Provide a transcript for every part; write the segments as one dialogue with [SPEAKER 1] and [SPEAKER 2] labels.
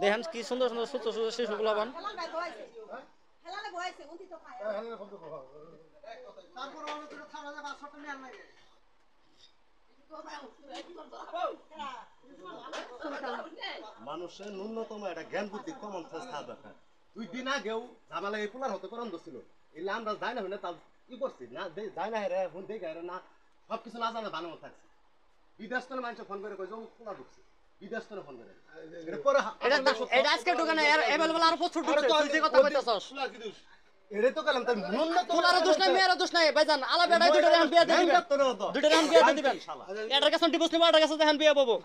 [SPEAKER 1] দেখেন কি সুন্দর সুন্দর ছোট ছোট শিশুগুলো বান
[SPEAKER 2] মানুষের ন্যূনতম একটা জ্ঞান বুদ্ধি কমন সেন্স থাকা দরকার। 2 দিন আগেও ঝামেলা এই পোলার হতে করান ছিল, এলে আমরা যাই না হইলে তা ই করছি না, যাই না হেরে ফোন দেখে হেরে না সবকিছু না জানে বানানো থাকছে। বিদেশ থেকে মানুষ ফোন করে কইছে পোলা ঢুকছে, বিদেশ থেকে ফোন করে
[SPEAKER 1] এটা আজকে দোকানে अवेलेबल আর প্রচুর ঢুকছে। তুই যে কথা কইতাছস
[SPEAKER 2] এরে তো কলম তার ন্যূনতম
[SPEAKER 1] পোলার দোষ নাই মেয়ের দোষ নাই ভাইজান, আলা বেড়াই দুটো রান বিয়া দিয়ে দিবেন, দুটো রান বিয়া দিয়ে দিবেন। এটার কাছে ডিভোর্স নিবা, এটার কাছে দেখেন বিয়া পাবো।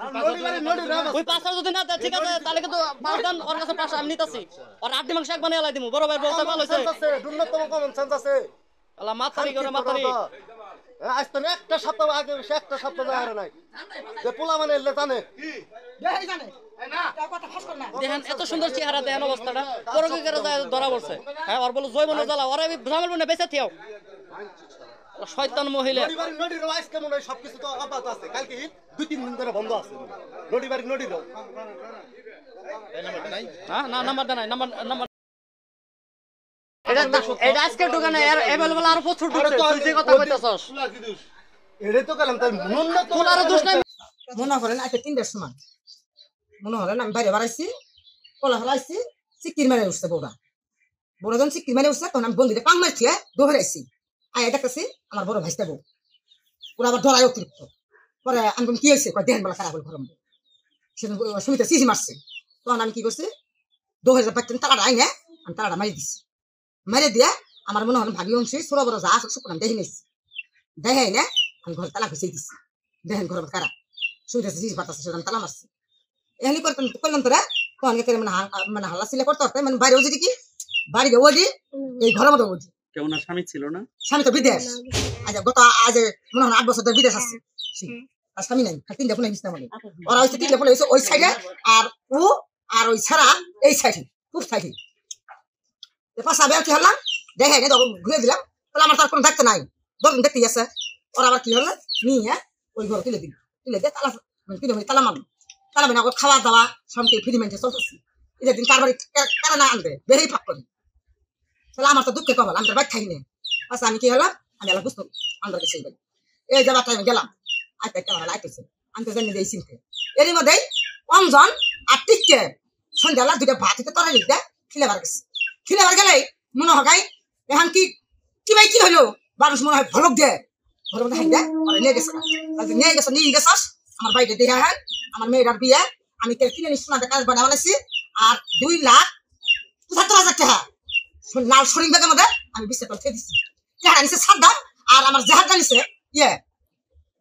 [SPEAKER 1] ওই পাঁচটা যদি না দেয় ঠিক আছে, তাহলে কিন্তু পাঁচ দান ওর কাছে পাঁচটা আমি নিতাছি, আর 8 দিন এক বানিয়ে আলাই দিমু। বড় ভাই বলতে ভালো হইছে,
[SPEAKER 2] ন্যূনতম কমন সেন্স আছে।
[SPEAKER 1] আলা মাথারি করে মাথারি
[SPEAKER 2] আজ তো একটা সপ্তাহ আগে একটা সপ্তাহ আগে নাই যে পোলা মানে এলে জানে কি দেই জানে না কথা ফাস কর না।
[SPEAKER 1] দেখেন এত সুন্দর চেহারা, দেখেন অবস্থাটা পরকে করে যায় ধরা পড়ছে। হ্যাঁ আর বলে জয় মনে জ্বালা, ওরে জামাল বনে বেঁচে থিও শয়তান মহিলা।
[SPEAKER 2] নদীর আইস কেমন হয়, সবকিছু তো অবাধ আছে। কালকে 2-3 দিন ধরে বন্ধ আছে নদীর
[SPEAKER 1] হ্যাঁ না নাম্বার দেন, নাম্বার এটা আজকে দোকানে अवेलेबल আর প্রচুর ঢুকছে। তুই যে কথা কইতাছস
[SPEAKER 2] এরে তো কলম তার ন্যূনতম
[SPEAKER 1] পোলার দোষ নাই।
[SPEAKER 3] মনে করেন আজকে 3টার সময় মনে হলেন আমি বাইরে বাড়াইছি, কলা হারাইছি, চিকির মেরে উঠছে বউরা যখন চিকির মেরে উঠছে তখন আমি বন্দিতে পাং মারছি, দৌড়াইছি। আয় দেখতেছি আমার বড় ভাইস্তা বউ, ওরা আবার ধরায় অতিরিক্ত। পরে আমি কি হয়েছে দেখেন বলা খারাপ হল ঘর সেদিন সুমিতা চিঠি মারছে। তখন আমি কি করছি, 2000 পাচ্ছেন তালাটা আইনে আমি তালাটা মারি দিচ্ছি। মারি দিয়ে আমার মনে হল ভাবি অংশী ছোট বড় যা আছে সব দেখে নিয়েছি, দেখে আইনে আমি ঘর তালা ঘুষিয়ে দিচ্ছি। দেখেন ঘর খারাপ সুমিতা চিঠি পাঠাচ্ছে, সেটা আমি তালা মারছি। এমনি করলাম তোরা মানে হাল্লা সিলে করতে পারতে, মানে বাইরে ওজি কি বাড়ি ওজি এই ঘরের মতো ওজি।
[SPEAKER 1] কেউ না স্বামী ছিল না,
[SPEAKER 3] স্বামী তো বিদেশ। আজ গত আজ মনে হয় 8 বছর ধরে বিদেশ আসছে, আর স্বামী নাই। 3টা ফোন দিচ্ছে মানে ওরা হচ্ছে 3টা ফোন ওই সাইডে, আর ও আর ওই ছাড়া এই সাইডে খুব সাইডে পাশা বের কি হলাম দেখে নি, তখন ঘুরে দিলাম। তাহলে আমার তার কোনো দেখতে নাই, 10 দিন দেখতে গেছে। ওরা আবার কি হলো নিয়ে ওই ঘর তুলে দিয়ে তালা মারলো। তারা মানে খাওয়া দাওয়া সবকে ফ্রি মেনটেন চলতেছি। ঈদের দিন কারবারি কারা না আনবে বেরেই ফাঁক করি। তাহলে আমার তো দুঃখে কবল, আমি তো বাইক খাই নি। আচ্ছা আমি কি হলাম, আমি এলাকা বুঝতাম আমরা গেছি এই যাবার টাইমে গেলাম। আচ্ছা কেমন আইতেছে আমি তো জানি এই চিনতে এরই মধ্যেই অঞ্জন আর টিককে সন্ধ্যাবেলা 2টা ভাত থেকে তরাই দিতে খিলেবার গেছে। খিলেবার গেলেই মনে হয় এখন কি ভাই কি হলো, মানুষ মনে হয় ভলক দিয়ে ভলক হাই দেয় নিয়ে গেছে। নিয়ে গেছস আমার বাড়িতে দেখে হ্যাঁ আমার মেয়েটার বিয়ে আমি কিনে নিচ্ছি না, কাজ বানা বানাইছি। আর 2,75,000 টাকা লাল শরীর ব্যাগের মধ্যে আমি 20 টাকা খেয়ে দিচ্ছি। টাকা নিচ্ছে সাদ্দাম, আর আমার জাহাজ নিচ্ছে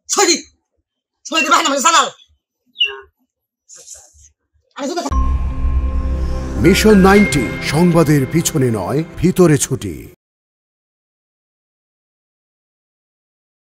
[SPEAKER 3] শহীদ বাহিনী আমাকে জানাল।
[SPEAKER 4] মিশন 90 সংবাদের পিছনে নয় ভিতরে ছুটি।